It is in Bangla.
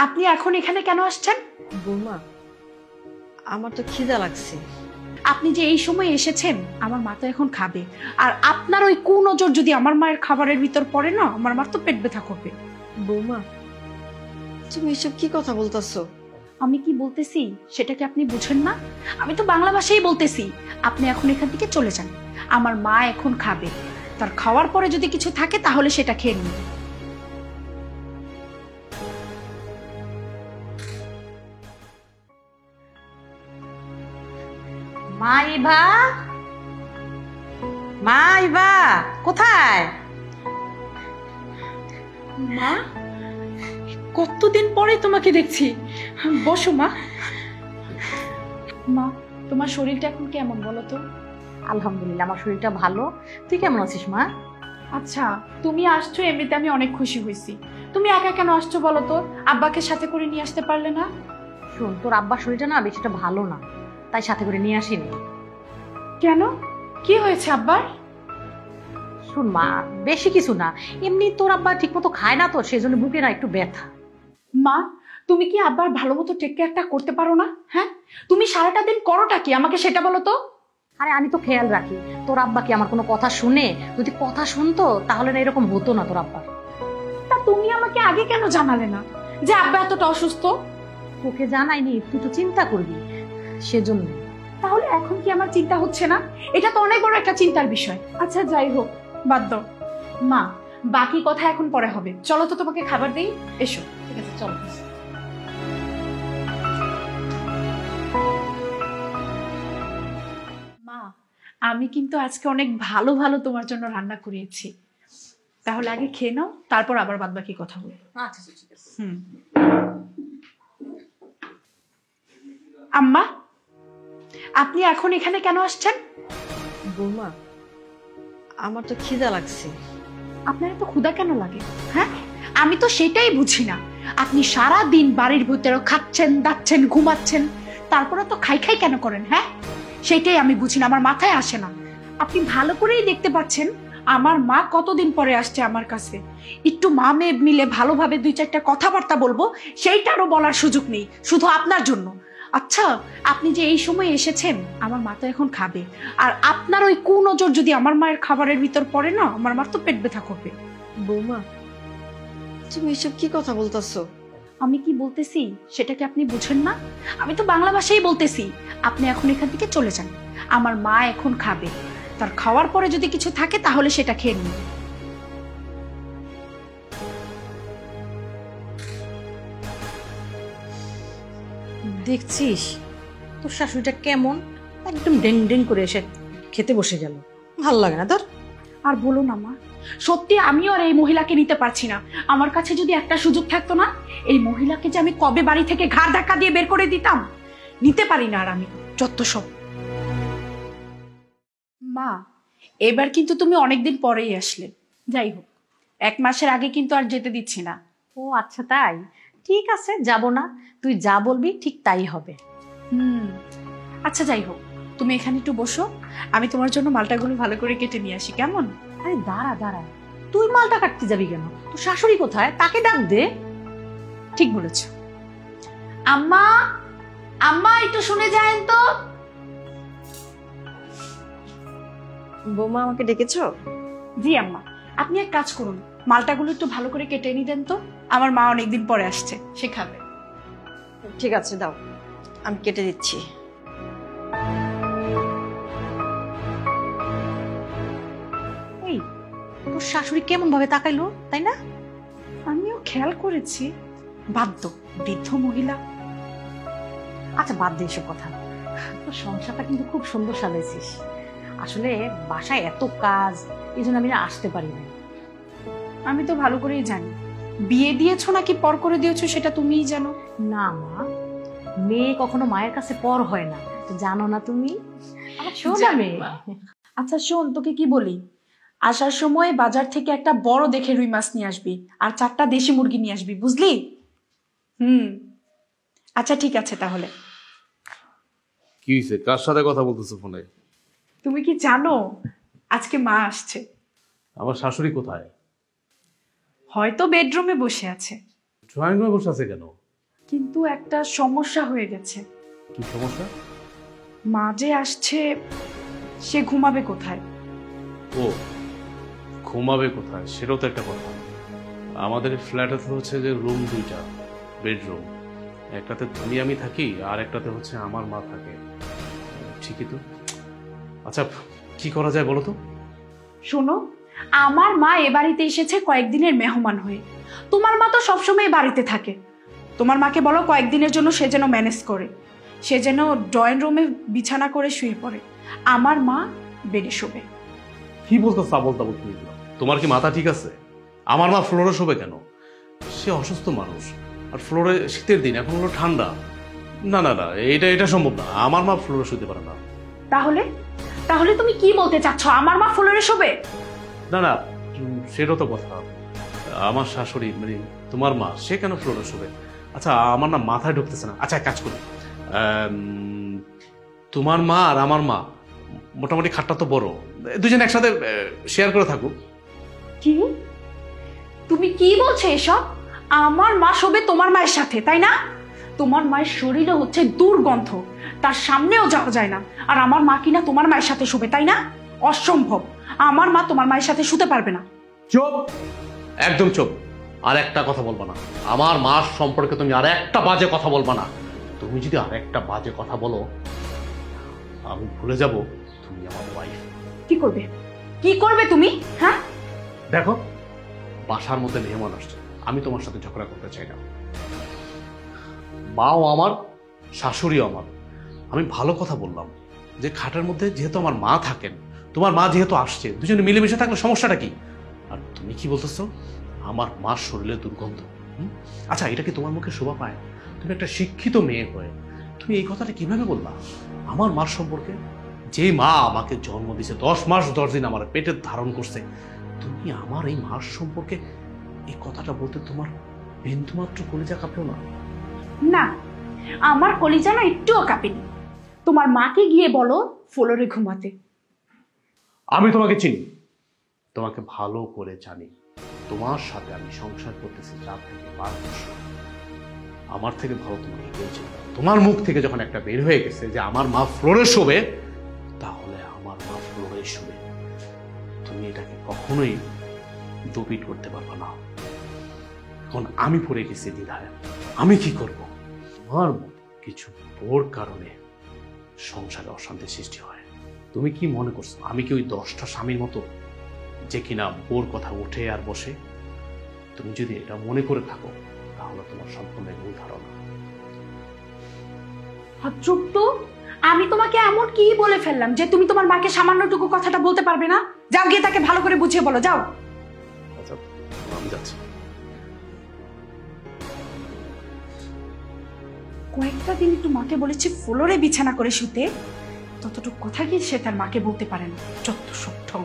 আপনি এখন এখানে কেন আসছেন? বৌমা, আমার তো খিদা লাগছে। আপনি যে এই সময় এসেছেন, আমার মা তো এখন খাবে। আর আপনার ওই কুনজর যদি আমার মায়ের খাবারের ভিতর পড়ে না, আমার মার তো পেট ব্যথা করবে। বৌমা, তুমি এসব কি কথা বলতেছো? আমি কি বলতেছি সেটা কি আপনি বুঝেন না? আমি তো বাংলা ভাষাই বলতেছি। আপনি এখন এখান থেকে চলে যান। আমার মা এখন খাবে, তার খাওয়ার পরে যদি কিছু থাকে তাহলে সেটা খেয়ে নিন। মাইভা, মাইভা কোথায়? মা, কতদিন পরে তোমাকে দেখছি। বসো মা। মা, তোমার শরীরটা এখন কেমন বলো তো? আলহামদুলিল্লাহ, আমার শরীরটা ভালো। তুই কেমন আছিস মা? আচ্ছা, তুমি আসছো এমনিতে আমি অনেক খুশি হয়েছি। তুমি একা কেন আসছো বলো তো? আব্বাকে সাথে করে নিয়ে আসতে পারলে না? শোন, তোর আব্বার শরীরটা না বেশিটা ভালো না, তাই সাথে করে নিয়ে আসিনি। কেন, কি হয়েছে আব্বার? শোন মা, বেশি কিছু না, এমনি তোর আব্বা ঠিক মতো খায় না তো, সেজন্য বুকে না একটু ব্যথা। মা, তুমি কি আব্বার ভালো মতো টেক কেয়ারটা করতে পারো না? হ্যাঁ, তুমি সারাটা দিন করোটা কি আমাকে সেটা বলো তো। আরে আমি তো খেয়াল রাখি, তোর আব্বা কি আমার কোনো কথা শুনে? যদি কথা শুনতো তাহলে না এরকম হতো না তোর আব্বা। তা তুমি আমাকে আগে কেন জানালে না যে আব্বা এতটা অসুস্থ? তোকে জানাইনি, তুই তো চিন্তা করবি সেজন্য। তাহলে এখন কি আমার চিন্তা হচ্ছে না? এটা তো অনেক বড় একটা চিন্তার বিষয়। আচ্ছা যাই হোক, বাদ দাও। মা, বাকি কথা এখন পরে হবে। চলো তো তোমাকে খাবার দিই, এসো। ঠিক আছে, চল। মা, আমি কিন্তু আজকে অনেক ভালো ভালো তোমার জন্য রান্না করিয়েছি। তাহলে আগে খেয়ে নাও, তারপর আবার বাদ বাকি কথা বলবো। আচ্ছা ঠিক আছে। আম্মা, আপনি এখন এখানে কেন আসছেন? বৌমা, আমার তো খিদা লাগছে। আপনার এত ক্ষুধা কেন লাগে? হ্যাঁ, আমি তো সেটাই বুঝি না। আপনি সারা দিন বাড়ির ভিতরে খাচ্ছেন, দাচ্ছেন, ঘুমাচ্ছেন, তারপরে তো খাই খাই কেন করেন? হ্যাঁ, সেটাই আমি বুঝি না, আমার মাথায় আসে না। আপনি ভালো করেই দেখতে পাচ্ছেন আমার মা কতদিন পরে আসছে আমার কাছে। একটু মা মেয়ে মিলে ভালোভাবে দুই চারটা কথাবার্তা বলবো, সেইটারও বলার সুযোগ নেই, শুধু আপনার জন্য। আচ্ছা, আপনি যে এই সময় এসেছেন, আমার মা তো এখন খাবে। আর আপনার ওই কুনজর যদি আমার মায়ের খাবারের ভিতর পড়ে না, আমার মার তো পেট ব্যথা করবে। বৌমা, তুমি এসব কি কথা বলতেছো? আমি কি বলতেছি সেটা কি আপনি বুঝেন না? আমি তো বাংলা ভাষাই বলতেছি। আপনি এখন এখান থেকে চলে যান। আমার মা এখন খাবে, তার খাওয়ার পরে যদি কিছু থাকে তাহলে সেটা খেয়ে নিন। দেখছিস তোর শাশুড়িটা কেমন, একদম ডেং ডেং করে এসে খেতে বসে গেল। ভাল লাগে না তোর? আর বলো না মা, সত্যি আমিও আর এই মহিলাকে নিতে পারছি না। আমার কাছে যদি একটা সুযোগ থাকতো না, এই মহিলাকে যে আমি কবে বাড়ি থেকে ঘাড় ধাক্কা দিয়ে বের করে দিতাম। নিতে পারি না আর আমি, যত সব। মা, এবার কিন্তু তুমি অনেকদিন পরেই আসলে। যাই হোক, 1 মাসের আগে কিন্তু আর যেতে দিচ্ছি না। ও আচ্ছা তাই, ঠিক আছে, যাব না। তুই যা বলবি ঠিক তাই হবে। আচ্ছা যাই হোক, তুমি এখানে একটু বসো, আমি তোমার জন্য মালটাগুলো ভালো করে কেটে নিয়ে আসি, কেমন? আরে দাঁড়া দাঁড়া, তুই মালটা কাটতে যাবি কেন? তোর শাশুড়ি কোথায়? তাকে ডাক দে। ঠিক বলেছ। আম্মা, আম্মা একটু শুনে যায়েন তো। বৌমা, আমাকে ডেকেছো? জি আম্মা, আপনি এক কাজ করুন, মালটাগুলো একটু ভালো করে কেটে নিয়ে দেন তো। আমার মা অনেকদিন পরে আসছে, সে খাবে। ঠিক আছে, দাও, আমি কেটে দিচ্ছি। এই, তোর শাশুড়ি কেমন ভাবে তাকাইলো, তাই না? আমিও খেয়াল করেছি, বাধ্য বৃদ্ধ মহিলা। আচ্ছা বাদ দে এসব কথা। তোর সংসারটা কিন্তু খুব সুন্দর সাজাইছিস। আসলে বাসায় এত কাজ, এই জন্য আমি না আসতে পারি না। আমি তো ভালো করেই জানি, বিয়ে দিয়েছো নাকি পর করে দিয়েছো সেটা তুমিই জানো। না মা, মেয়ে কখনো মায়ের কাছে পর হয় না, জানো না তুমি? আমার সোনা মেয়ে। আচ্ছা শোন, তোকে কি বলি, আসার সময় বাজার থেকে একটা বড় দেখে রুই মাছ নিয়ে আসবি, আর 4টা দেশি মুরগি নিয়ে আসবি, বুঝলি? আচ্ছা ঠিক আছে তাহলে। কি হয়েছে, কার সাথে কথা বলতেছো ফোনে? তুমি কি জানো আজকে মা আসছে? আমার শাশুড়ি কোথায়? হয়তো বেডরুমে বসে আছে। ড্রয়িং রুমে বসে আছে কেন? কিন্তু একটা সমস্যা হয়ে গেছে। কি সমস্যা? মা যে আসছে, সে ঘুমাবে কোথায়? ও, ঘুমাবে কোথায় সেটাও তো একটা কথা। আমাদের ফ্ল্যাটে তো হচ্ছে যে রুম দুইটা, বেডরুম। একটাতে তুমি আমি থাকি, আর একটাতে হচ্ছে আমার মা থাকে। ঠিকই তো। আচ্ছা, কি করা যায় বলো তো? শোনো, আমার মা এ বাড়িতে এসেছে কয়েকদিনের মেহমান হয়ে। তোমার মা তো সবসময় বাড়িতে থাকে। তোমার মাকে বলো কয়েকদিনের জন্য সে যেন ম্যানেজ করে, সে যেন ড্রয়িং রুমে বিছানা করে শুয়ে পড়ে, আমার মা বেডে শোবে। কি বলতো সাবল তাবল তুমি? তোমার কি মাথা ঠিক আছে? আমার মা ফ্লোরে শোবে কেন? সে অসুস্থ মানুষ, আর ফ্লোরে শীতের দিন, এখন হলো ঠান্ডা। না না না, এটা সম্ভব না। আমার মা ফ্লোরে শুতে পারে না। তাহলে তাহলে তুমি কি বলতে চাচ্ছ, আমার মা ফ্লোরে শোবে? না না, সেটাও তো কথা। আমার শাশুড়ি মানে তোমার মা, সে কেন ফ্লোরে শোবে? আচ্ছা, আমার না মাথায় ঢুকতেছে না। আচ্ছা, এক কাজ করি, তোমার মা আর আমার মা মোটামুটি খাটটা তো বড়, দুজন একসাথে শেয়ার করে থাকুক। কি তুমি কি বলছো এসব? আমার মা শোবে তোমার মায়ের সাথে, তাই না? তোমার মায়ের শরীরে হচ্ছে দুর্গন্ধ, তার সামনেও যাওয়া যায় না। আর আমার মা কিনা তোমার মায়ের সাথে শোবে, তাই না? অসম্ভব। আমার মা তোমার মায়ের সাথে শুতে পারবে না। চুপ, একদম চুপ। আর একটা কথা বলবা না আমার মার সম্পর্কে। তুমি আর একটা বাজে কথা বলবা না। তুমি যদি আর একটা বাজে কথা বলো, আমি ভুলে যাব তুমি আমার ওয়াইফ। কি করবে, কি করবে তুমি? হ্যাঁ, দেখো, বাসার মধ্যে মেহমান আসছে, আমি তোমার সাথে ঝগড়া করতে চাই না। মাও আমার, শাশুড়িও আমার। আমি ভালো কথা বললাম যে খাটের মধ্যে যেহেতু আমার মা থাকেন, তোমার মা যেহেতু আসছে, দুজনে মিলেমিশে থাকলে সমস্যাটা কি? আর তুমি কি বলতেছো আমার মার শরীরে দুর্গন্ধ? আচ্ছা, এটা কি তোমার মুখে শোভা পায়? তুমি একটা শিক্ষিত মেয়ে হয়ে তুমি এই কথাটা কিভাবে বললা আমার মার সম্পর্কে? যে মা আমাকে জন্ম দিয়েছে, 10 মাস 10 দিন আমার পেটে ধারণ করছে, তুমি আমার এই মার সম্পর্কে এই কথাটা বলতে তোমার বিন্দুমাত্র কলিজা কাঁপলো না? না, আমার কলিজা না একটুও কাঁপেনি। তোমার মাকে গিয়ে বলো ফ্লোরে ঘুমাতে। আমি তোমাকে চিনি, তোমাকে ভালো করে জানি। তোমার সাথে আমি সংসার করতেছি 4 থেকে 5 বছর। আমার থেকে ভালো তোমাকে কেউ চেনে না। তোমার মুখ থেকে যখন একটা বের হয়ে গেছে যে আমার মা ফ্লোরে শোবে, তাহলে আমার মা ফ্লোরে শোবে। তুমি এটাকে কখনোই দুপিট করতে পারবে না। এখন আমি পড়ে গেছি দ্বিধায়, আমি কি করব? আমার মতো কিছু বোর কারণে সংসারে অশান্তি সৃষ্টি হয়। তুমি কি মনে করছো আমি কি ওই 10টা স্বামীর মতো যে কিনা বোর কথা উঠে আর বসে? তুমি যদি এটা মনে করে থাকো, তাহলে তোমার সম্পূর্ণ ভুল ধারণা। চুপ তো। আমি তোমাকে এমন কি বলে ফেললাম যে তুমি তোমার মাকে সামান্যটুকু কথাটা বলতে পারবে না? যাও গিয়ে তাকে ভালো করে বুঝিয়ে বলো, যাও। আচ্ছা, আমি যাচ্ছি। কয়েকটা দিন একটু মাকে বলেছি ফ্লোরে বিছানা করে শুতে, ততটুকু কথা কি সে তার মাকে বলতে পারে না? যত সব ঢং।